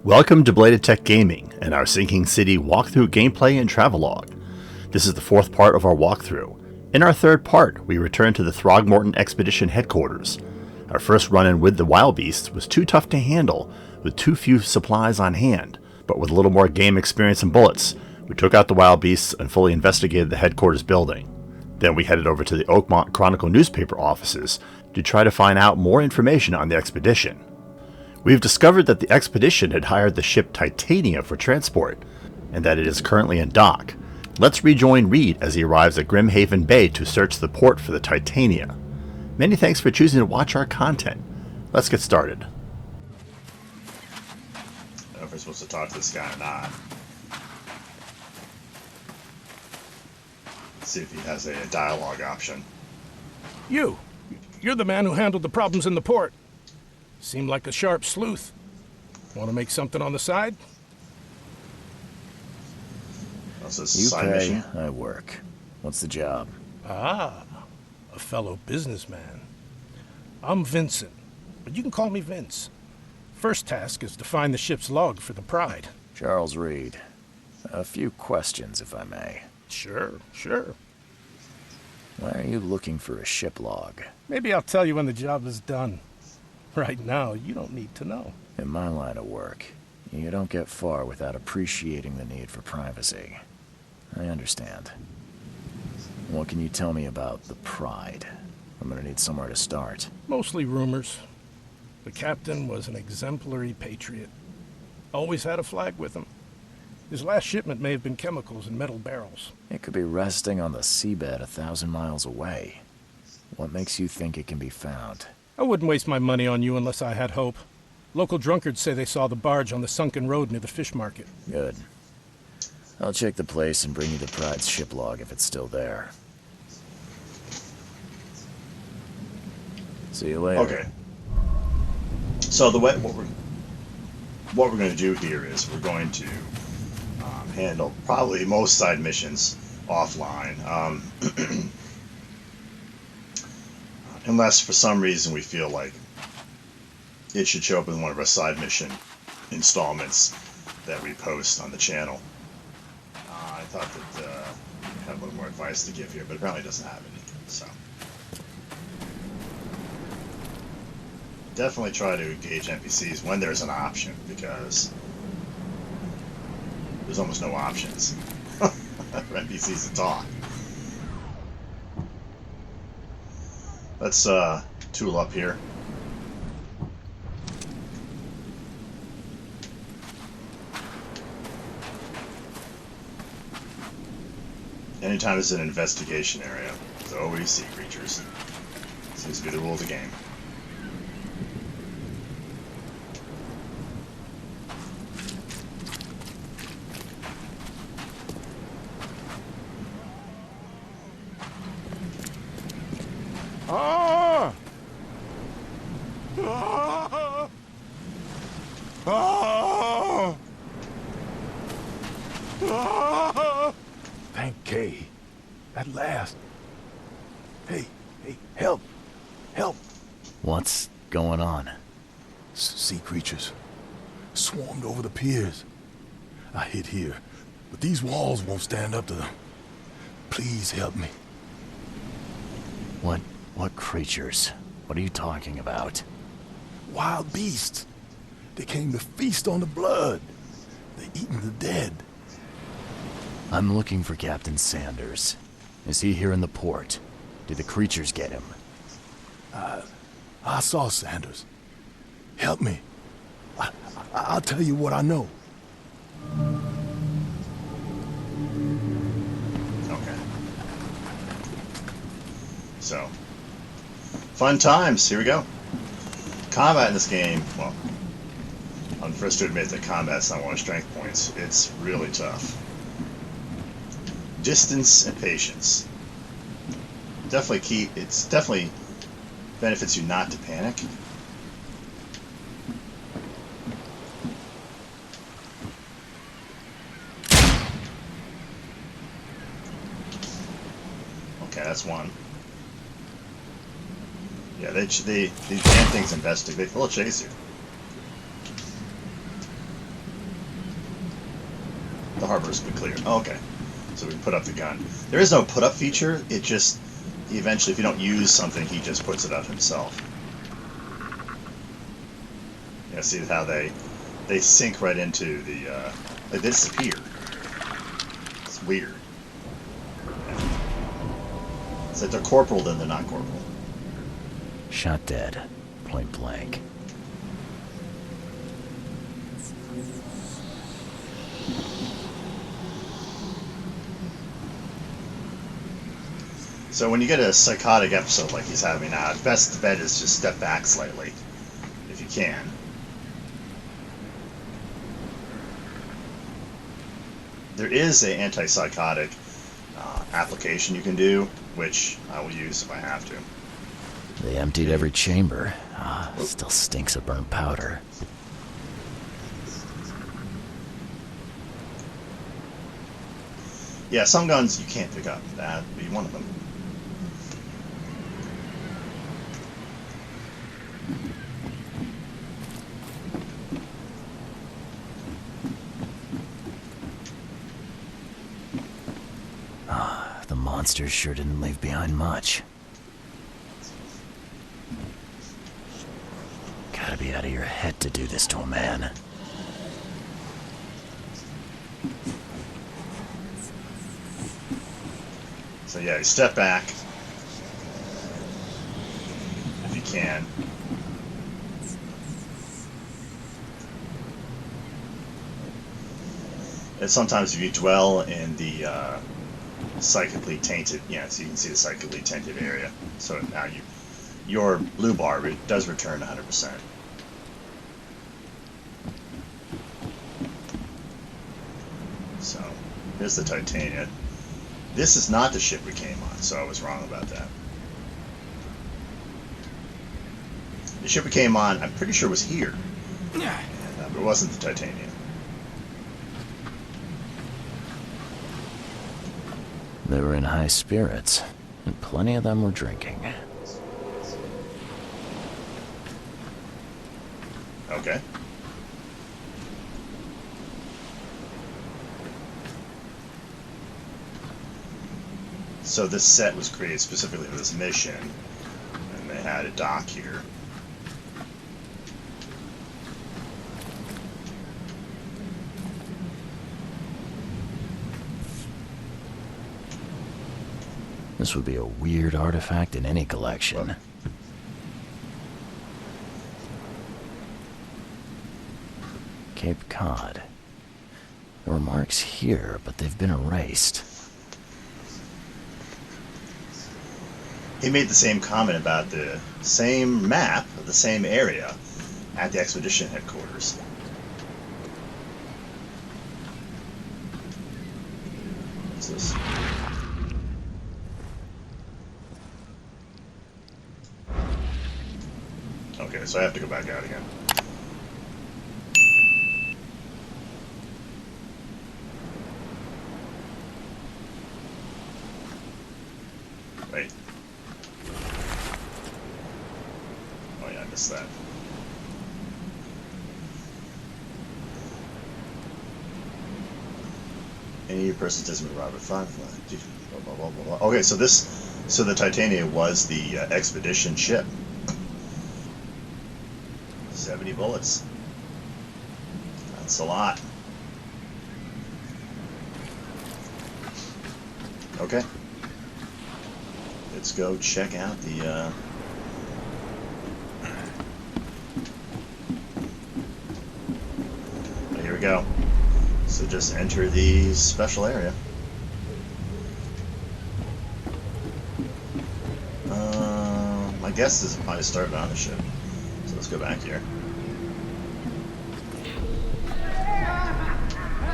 Welcome to Belated Tech Gaming and our Sinking City walkthrough gameplay and travelogue. This is the fourth part of our walkthrough. In our third part, we return to the Frogmorton Expedition headquarters. Our first run-in with the wild beasts was too tough to handle, with too few supplies on hand, but with a little more game experience and bullets, we took out the wild beasts and fully investigated the headquarters building. Then we headed over to the Oakmont Chronicle newspaper offices to try to find out more information on the expedition. We've discovered that the expedition had hired the ship Titania for transport, and that it is currently in dock. Let's rejoin Reed as he arrives at Grimhaven Bay to search the port for the Titania. Many thanks for choosing to watch our content. Let's get started. I don't know if we're supposed to talk to this guy or not. Let's see if he has a dialogue option. You're the man who handled the problems in the port. Seemed like a sharp sleuth. Want to make something on the side? That's a You side pay, mission. I work. What's the job? Ah, a fellow businessman. I'm Vincent, but you can call me Vince. First task is to find the ship's log for the Pride. Charles Reed. A few questions, if I may. Sure. Why are you looking for a ship log? Maybe I'll tell you when the job is done. Right now, you don't need to know. In my line of work, you don't get far without appreciating the need for privacy. I understand. What can you tell me about the Pride? I'm gonna need somewhere to start. Mostly rumors. The captain was an exemplary patriot. Always had a flag with him. His last shipment may have been chemicals in metal barrels. It could be resting on the seabed 1,000 miles away. What makes you think it can be found? I wouldn't waste my money on you unless I had hope. Local drunkards say they saw the barge on the sunken road near the fish market. Good. I'll check the place and bring you the Pride's ship log if it's still there. See you later. Okay. So what we're going to do here is we're going to handle probably most side missions offline. Unless for some reason we feel like it should show up in one of our side mission installments that we post on the channel. I thought that I had a little more advice to give here, but apparently it doesn't have any. So definitely try to engage NPCs when there's an option, because there's almost no options for NPCs to talk. Let's tool up here. Anytime it's an investigation area, there's always sea creatures. Seems to be the rule of the game. Thank Kay. At last. Hey, help. What's going on? Sea creatures. Swarmed over the piers. I hid here, but these walls won't stand up to them. Please help me. What creatures? What are you talking about? Wild beasts. They came to feast on the blood. They're eating the dead. I'm looking for Captain Sanders. Is he here in the port? Did the creatures get him? I saw Sanders. Help me. I'll tell you what I know. Okay. So, fun times. Here we go. Combat in this game, well, I'm the first to admit that combat's not one of my strength points. It's really tough. Distance and patience. It's definitely benefits you not to panic. Okay, that's one. Yeah, these damn things investigate. They'll chase you. harbor has been cleared. Oh, okay. So we can put up the gun. There is no put up feature. It just, eventually, if you don't use something, he just puts it up himself. Yeah, see how they sink right into the, they disappear. It's weird. Yeah. It's like they're corporal, then they're not corporal. Shot dead. Point blank. So when you get a psychotic episode like he's having now, best bet is just step back slightly, if you can. There is an antipsychotic application you can do, which I will use if I have to. They emptied every chamber. Still stinks of burnt powder. Yeah, some guns you can't pick up. That would be one of them. The monsters sure didn't leave behind much. Gotta be out of your head to do this to a man. So yeah, you step back if you can. And sometimes if you dwell in the psychically tainted, yeah, so you can see the psychically tainted area. So now your blue bar does return 100%. So here's the Titania. This is not the ship we came on, so I was wrong about that. The ship we came on, I'm pretty sure was here. But it wasn't the Titania. They were in high spirits, and plenty of them were drinking. Okay. So this set was created specifically for this mission, and they had a dock here. This would be a weird artifact in any collection. Look. Cape Cod. There were marks here, but they've been erased. He made the same comment about the same map of the same area at the expedition headquarters. What's this? Okay, so I have to go back out again. Wait. Oh yeah, I missed that. Any person doesn't move Robert 5. Blah, blah, blah, blah. Okay, so the Titania was the expedition ship. 70 bullets. That's a lot. Okay. Let's go check out the here we go. So just enter the special area. My guess is it probably started on the ship. So let's go back here.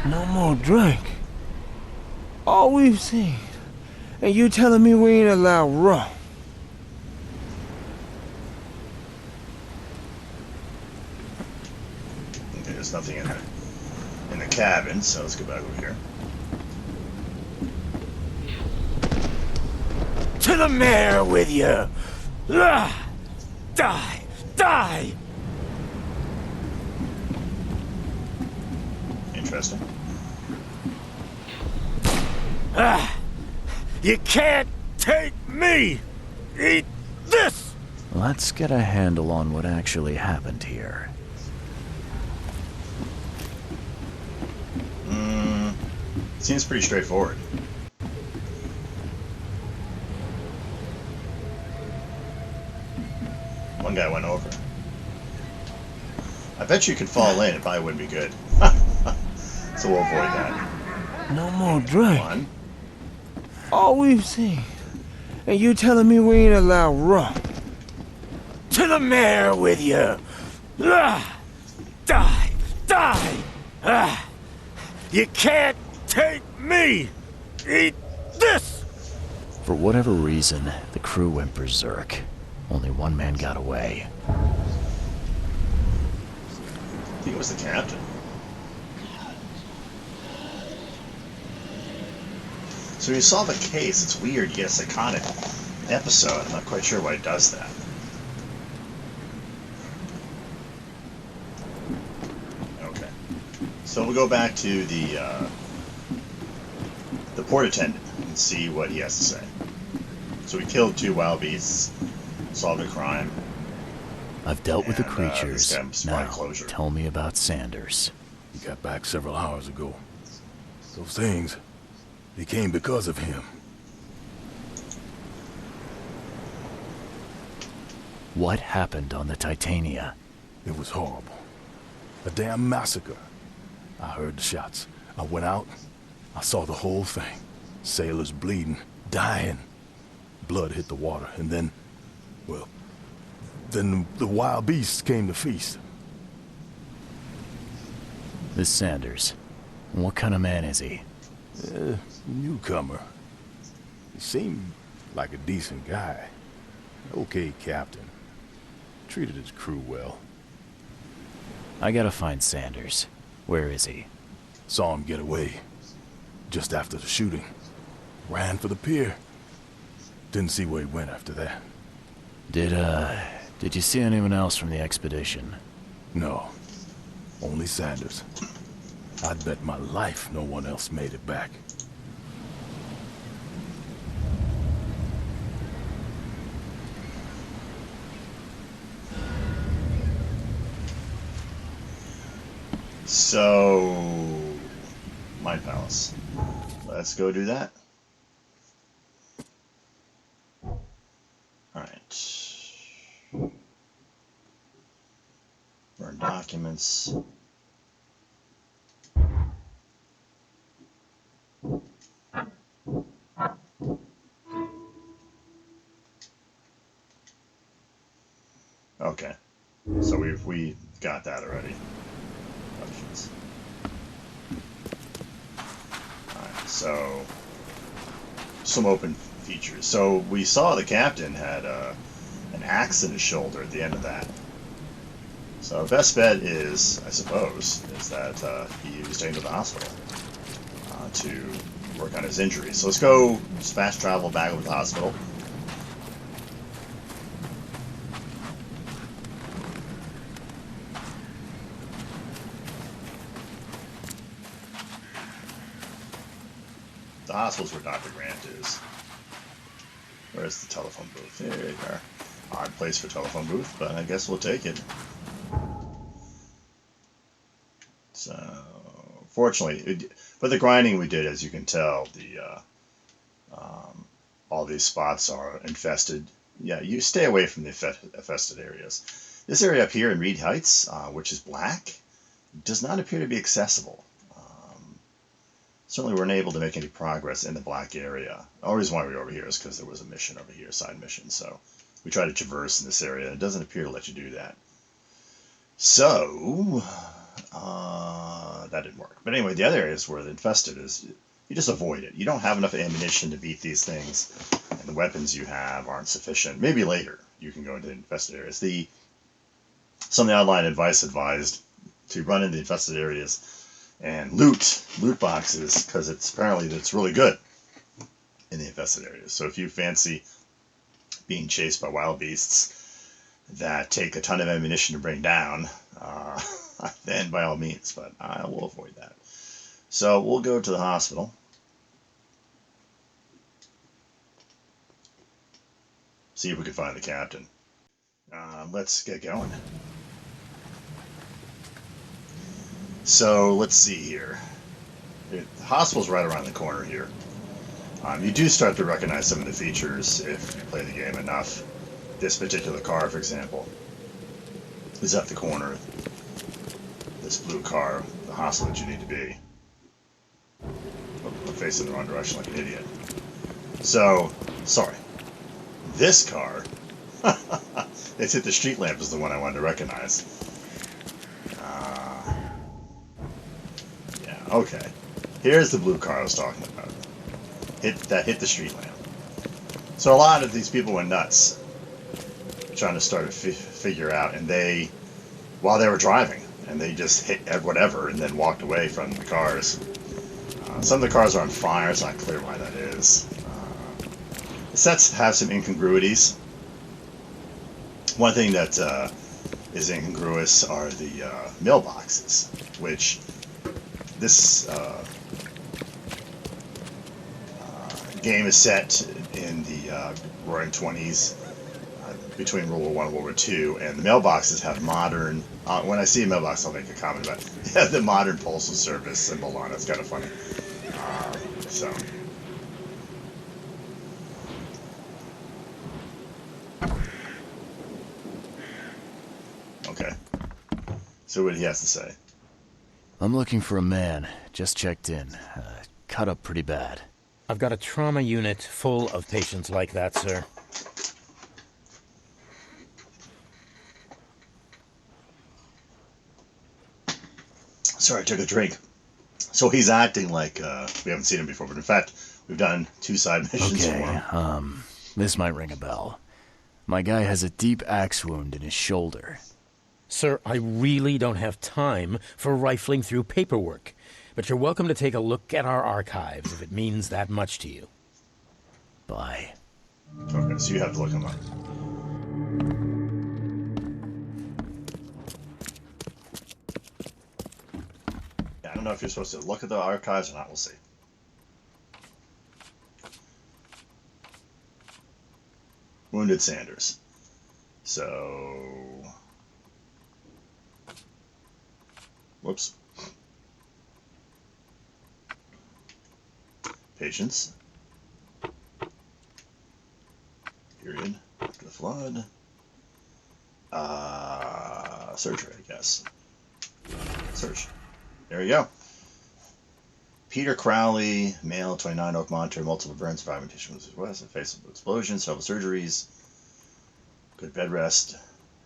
No more drink. All we've seen. And you telling me we ain't allowed rum? Okay, there's nothing in the cabin, so let's go back over here. To the mayor with you! Ah! Die! Die! Interesting. You can't take me! Eat this! Let's get a handle on what actually happened here. Seems pretty straightforward. One guy went over. I bet you could fall in. It probably wouldn't be good. So we'll avoid that. No more drink. One. All we've seen. And you telling me we ain't allowed rum. To the mayor with you. Die! Die! You can't take me! Eat this! For whatever reason, the crew went berserk. Only one man got away. I think it was the captain. So when you solve a case, it's weird. You get a psychotic episode. I'm not quite sure why it does that. Okay. So we'll go back to the port attendant and see what he has to say. So we killed 2 wild beasts, solved a crime. I've dealt with the this creatures. guy must Now, find closure. tell me about Sanders. He got back several hours ago. Those things, they came because of him. What happened on the Titania? It was horrible. A damn massacre. I heard the shots. I went out. I saw the whole thing. Sailors bleeding, dying. Blood hit the water, and then, well, then the wild beasts came to feast. This Sanders. What kind of man is he? Newcomer. He seemed like a decent guy. Okay, captain. Treated his crew well. I gotta find Sanders. Where is he? Saw him get away. Just after the shooting. Ran for the pier. Didn't see where he went after that. Did you see anyone else from the expedition? No. Only Sanders. I'd bet my life no one else made it back. So, Mind Palace. Let's go do that. Alright. Burn documents. Okay. So we got that already. Options. Alright, so some open features. So we saw the captain had an axe in his shoulder at the end of that. So best bet is, I suppose, is that he was taken to the hospital to work on his injuries. So let's go fast travel back over to the hospital. The hospital's where Dr. Grant is. Where's the telephone booth? There you are. Odd place for telephone booth, but I guess we'll take it. So, fortunately, but the grinding we did, as you can tell, all these spots are infested. Yeah, you stay away from the infested areas. This area up here in Reed Heights, which is black, does not appear to be accessible. Certainly weren't able to make any progress in the black area. The only reason why we were over here is because there was a mission over here, a side mission. So we tried to traverse in this area, and it doesn't appear to let you do that. So that didn't work. But anyway, the other areas where the infested is, you just avoid it. You don't have enough ammunition to beat these things, and the weapons you have aren't sufficient. Maybe later you can go into the infested areas. Some of the online advice advised to run into the infested areas and loot boxes, because apparently it's really good in the infested areas. So if you fancy being chased by wild beasts that take a ton of ammunition to bring down, then by all means, but I will avoid that. So we'll go to the hospital. see if we can find the captain. Let's get going. So let's see here. The hospital's right around the corner here. You do start to recognize some of the features if you play the game enough. This particular car, for example, is at the corner. This blue car, the hospital that you need to be. I'm facing the wrong direction like an idiot. So, sorry. This car, it's hit the street lamp is the one I wanted to recognize. Yeah, okay. Here's the blue car I was talking about. Hit the street lamp. So a lot of these people went nuts trying to start to figure out, and while they were driving, and they just hit whatever and then walked away from the cars. Some of the cars are on fire, it's not clear why that is. The sets have some incongruities. One thing that is incongruous are the mailboxes, which this game is set in the Roaring 20s, between World War I and World War II, and the mailboxes have modern. When I see a mailbox, I'll make a comment about it. The modern postal service symbol on it. It's kind of funny. So. Okay. So what he has to say. I'm looking for a man. Just checked in. Cut up pretty bad. I've got a trauma unit full of patients like that, sir. Sorry, I took a drink. So he's acting like we haven't seen him before, but in fact, we've done 2 side missions for Okay, him. this might ring a bell. My guy has a deep axe wound in his shoulder. Sir, I really don't have time for rifling through paperwork, but you're welcome to take a look at our archives if it means that much to you. Bye. Okay, so you have to look him up. Yeah, I don't know if you're supposed to look at the archives or not. We'll see. Wounded Sanders. So... Whoops. Patients. Period. After the flood. Surgery, I guess. Search. There you go. Peter Crowley, male, 29, Oakmont, multiple burns, 5 additions west, face of explosion, several surgeries. Good bed rest.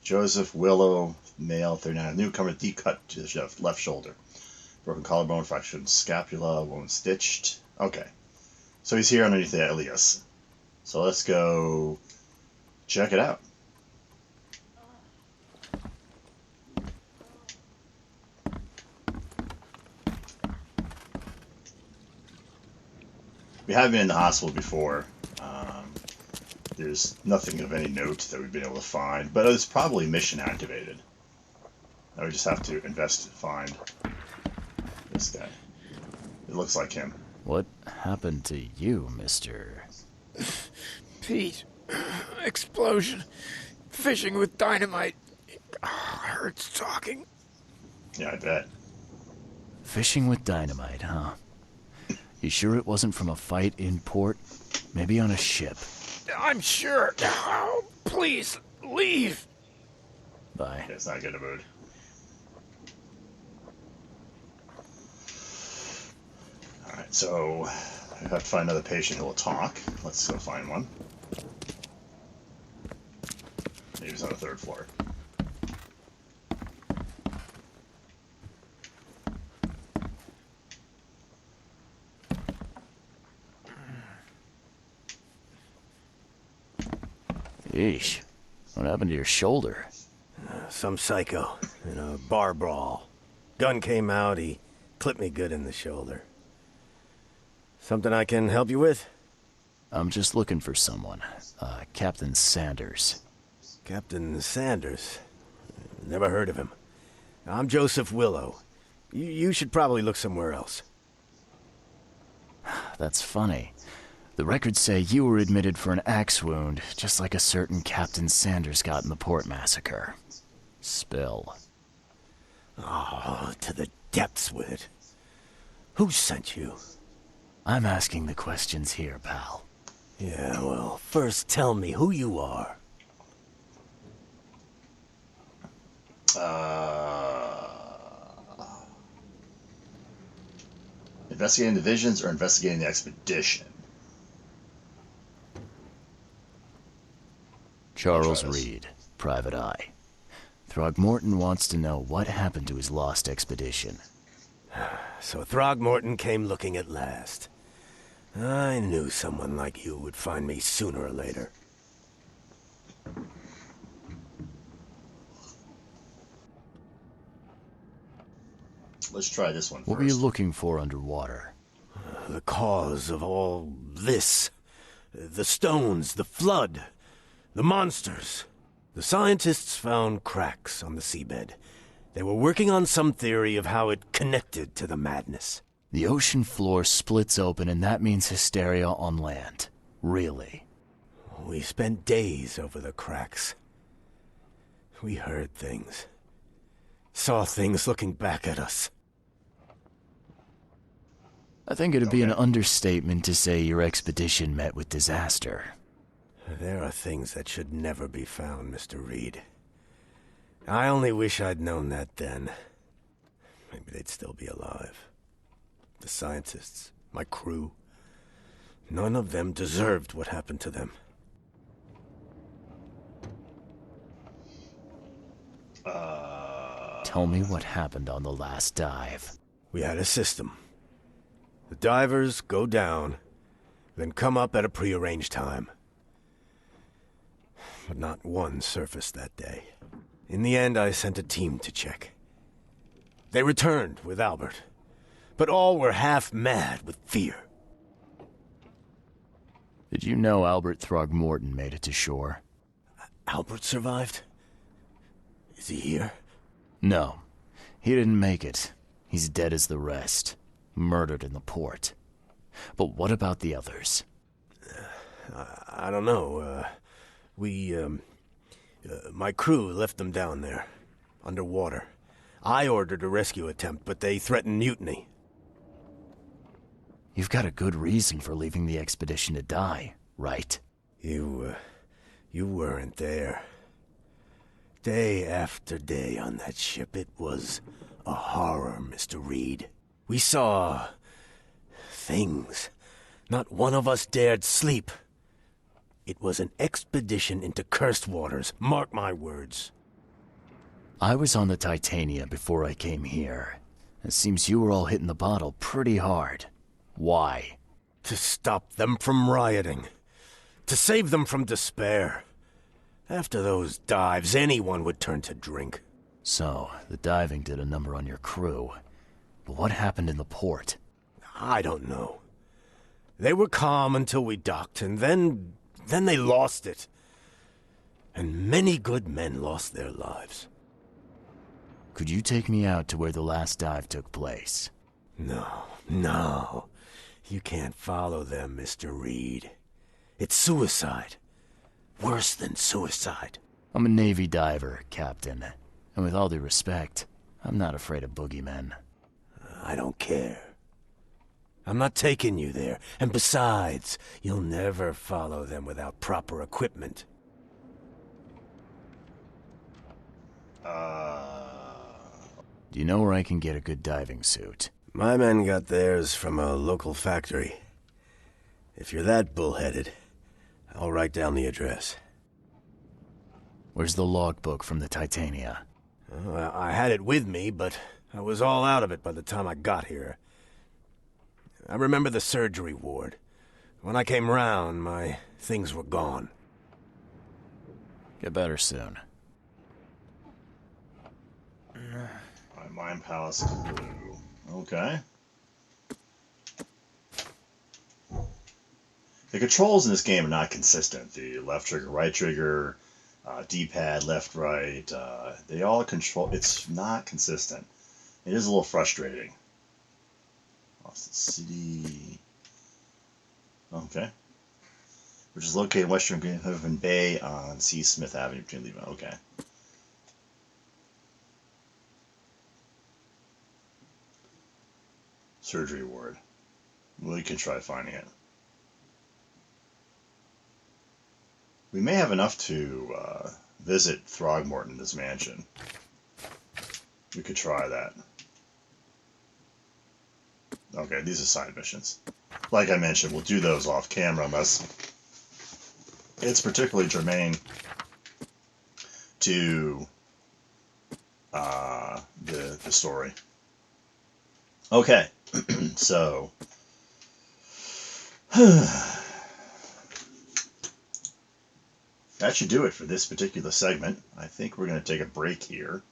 Joseph Willow, male, 39, newcomer, deep cut to the left shoulder. Broken collarbone, fractured scapula, wound stitched. Okay. So he's here underneath the alias. So let's go check it out. We have been in the hospital before. There's nothing of any note that we've been able to find, but it's probably mission activated. Now we just have to find this guy. It looks like him. What happened to you, mister? Pete, explosion, fishing with dynamite. Hurts talking. Yeah, I bet. Fishing with dynamite, huh? You sure it wasn't from a fight in port? Maybe on a ship? I'm sure. Oh, please, leave. Bye. Yeah, it's not good in a mood. Alright, so I have to find another patient who will talk. Let's go find one. Maybe he's on the 3rd floor. Yeesh. What happened to your shoulder? Some psycho in a bar brawl. Gun came out, he clipped me good in the shoulder. Something I can help you with? I'm just looking for someone. Captain Sanders. Captain Sanders? Never heard of him. I'm Joseph Willow. You should probably look somewhere else. That's funny. The The records say you were admitted for an axe wound, just like a certain Captain Sanders got in the port massacre. Spill. Oh, to the depths with it. Who sent you? I'm asking the questions here, pal. Yeah, well, first tell me who you are. Investigating divisions or investigating the expedition? Charles Reed, Private Eye. Throgmorton wants to know what happened to his lost expedition. So Throgmorton came looking at last. I knew someone like you would find me sooner or later. Let's try this one first. What were you looking for underwater? The cause of all this. The stones, the flood, the monsters. The scientists found cracks on the seabed. They were working on some theory of how it connected to the madness. The ocean floor splits open and that means hysteria on land. Really? We spent days over the cracks. We heard things. Saw things looking back at us. I think it'd be an understatement to say your expedition met with disaster. There are things that should never be found, Mr. Reed. I only wish I'd known that then. Maybe they'd still be alive. The scientists, my crew, none of them deserved what happened to them. Tell me what happened on the last dive. We had a system. The divers go down, then come up at a prearranged time. But not one surfaced that day. In the end, I sent a team to check. They returned with Albert, but all were half mad with fear. Did you know Albert Throgmorton made it to shore? Albert survived? Is he here? No, he didn't make it. He's dead as the rest. Murdered in the port. But what about the others? I don't know. My crew left them down there, underwater. I ordered a rescue attempt, but they threatened mutiny. You've got a good reason for leaving the expedition to die, right? You weren't there. Day after day on that ship, it was a horror, Mr. Reed. We saw things. Not one of us dared sleep. It was an expedition into cursed waters, mark my words. I was on the Titania before I came here. It seems you were all hitting the bottle pretty hard. Why? To stop them from rioting. To save them from despair. After those dives, anyone would turn to drink. So, the diving did a number on your crew. But what happened in the port? I don't know. They were calm until we docked, and then they lost it. And many good men lost their lives. Could you take me out to where the last dive took place? No. You can't follow them, Mr. Reed. It's suicide. Worse than suicide. I'm a Navy diver, Captain. And with all due respect, I'm not afraid of boogeymen. I don't care. I'm not taking you there. And besides, you'll never follow them without proper equipment. Do you know where I can get a good diving suit? My men got theirs from a local factory. If you're that bullheaded, I'll write down the address. Where's the logbook from the Titania? I had it with me, but I was all out of it by the time I got here. I remember the surgery ward. When I came round, my things were gone. Get better soon. My mind palace is blue. Okay. The controls in this game are not consistent. The left trigger, right trigger, D-pad, left, right, they all control. It's not consistent. It is a little frustrating. Austin City. Okay. which is located in western Greenhaven Bay on C. Smith Avenue between Lehman. Okay. Surgery ward. We can try finding it. We may have enough to visit Throgmorton's mansion. We could try that. Okay, these are side missions. Like I mentioned, we'll do those off camera unless it's particularly germane to the story. Okay, so that should do it for this particular segment. I think we're going to take a break here.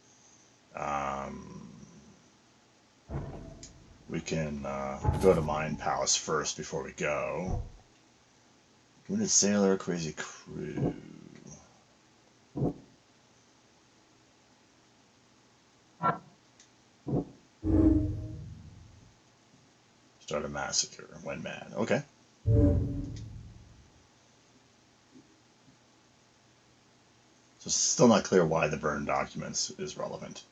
We can go to Mine Palace first before we go. Wounded Sailor, Crazy Crew. Start a massacre. Went mad. Okay. So it's still not clear why the burned documents is relevant.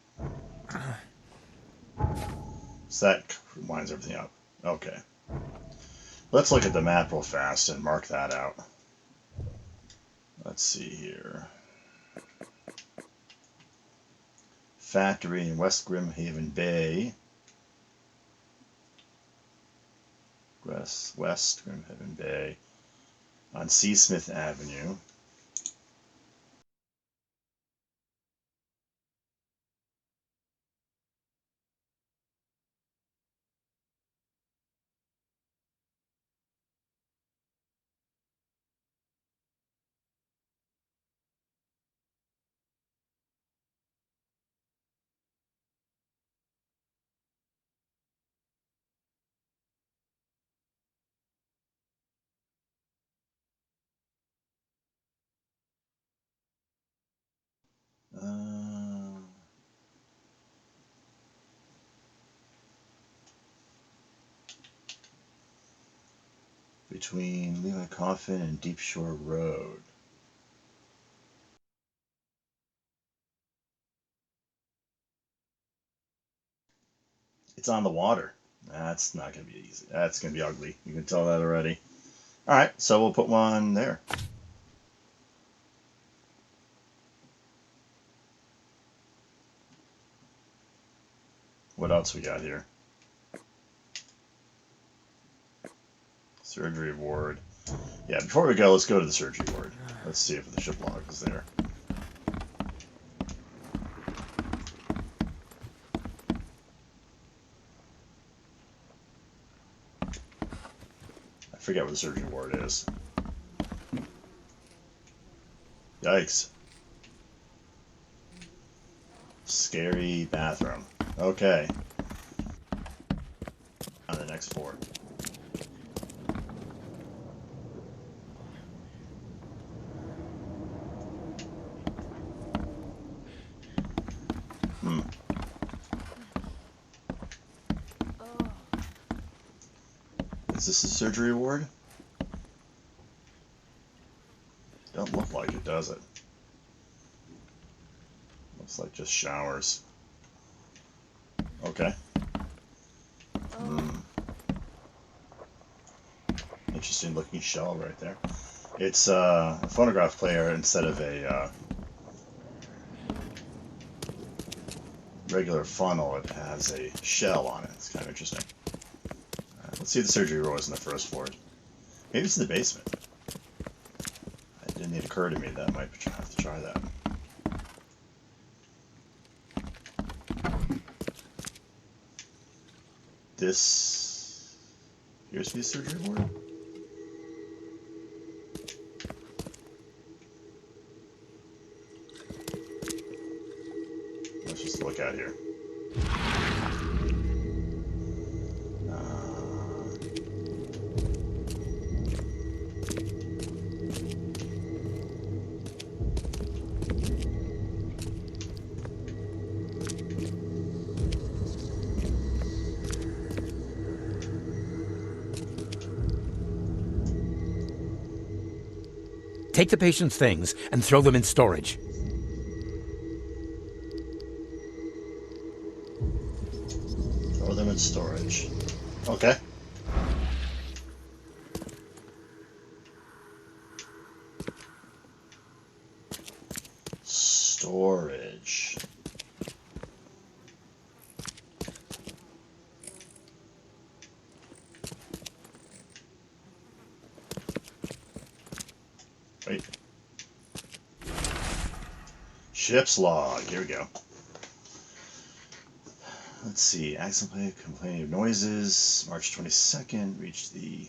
So that winds everything up. Okay. Let's look at the map real fast and mark that out. Let's see here. Factory in West Grimhaven Bay. West Grimhaven Bay. On C. Smith Avenue. Between Levi Coffin and Deep Shore Road. It's on the water. That's not going to be easy. That's going to be ugly. You can tell that already. Alright, so we'll put one there. What else we got here? Surgery ward. Yeah, before we go, let's go to the surgery ward. Let's see if the ship log is there. I forget what the surgery ward is. Yikes. Scary bathroom. Okay. On the next floor. Is this a surgery ward? Don't look like it, does it? Looks like just showers. Okay. Interesting looking shell right there. It's a phonograph player instead of a regular funnel. It has a shell on it. It's kind of interesting. Let's see if the surgery room is in the first floor. Maybe it's in the basement. It didn't even occur to me that I might have to try that. This appears to be a surgery ward. Let's just look out here. Take the patient's things and throw them in storage. Throw them in storage. Okay. Storage. Wait. Ship's log. Here we go. Let's see. Accidentally complaining of noises. March 22nd. Reached the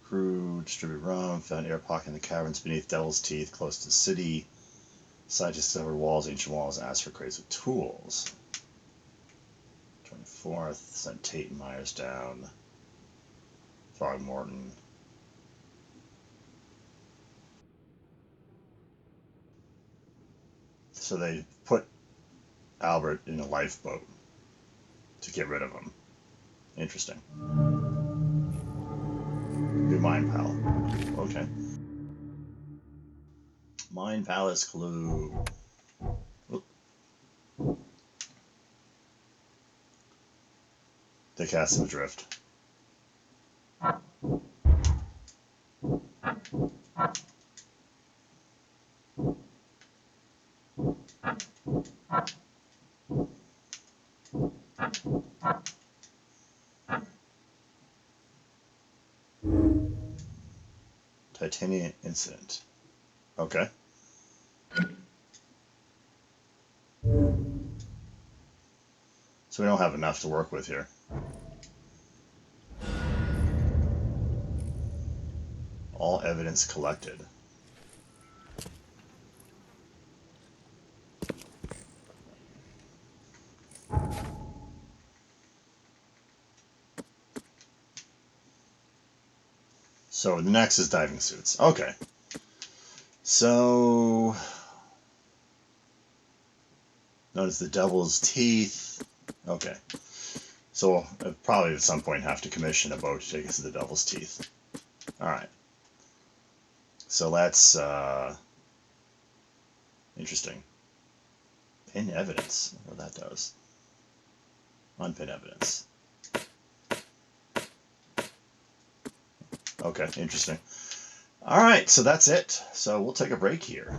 crew. Distributed rum. Found air pocket in the caverns beneath Devil's Teeth, close to the city. Scientists discovered walls, ancient walls. Asked for crates with tools. 24th. Sent Tate and Myers down. Throgmorton. So they put Albert in a lifeboat to get rid of him. Interesting. New Mind Pal. Okay. Mind Palace clue. Oop. They cast him adrift. Titania incident. Okay. So we don't have enough to work with here. All evidence collected. So the next is diving suits. Okay. So notice the Devil's Teeth. Okay. So we'll probably at some point have to commission a boat to take us to the Devil's Teeth. Alright. So that's interesting. Pin evidence. I don't know what that does. Unpin evidence. Okay, interesting. Alright, so that's it. So we'll take a break here.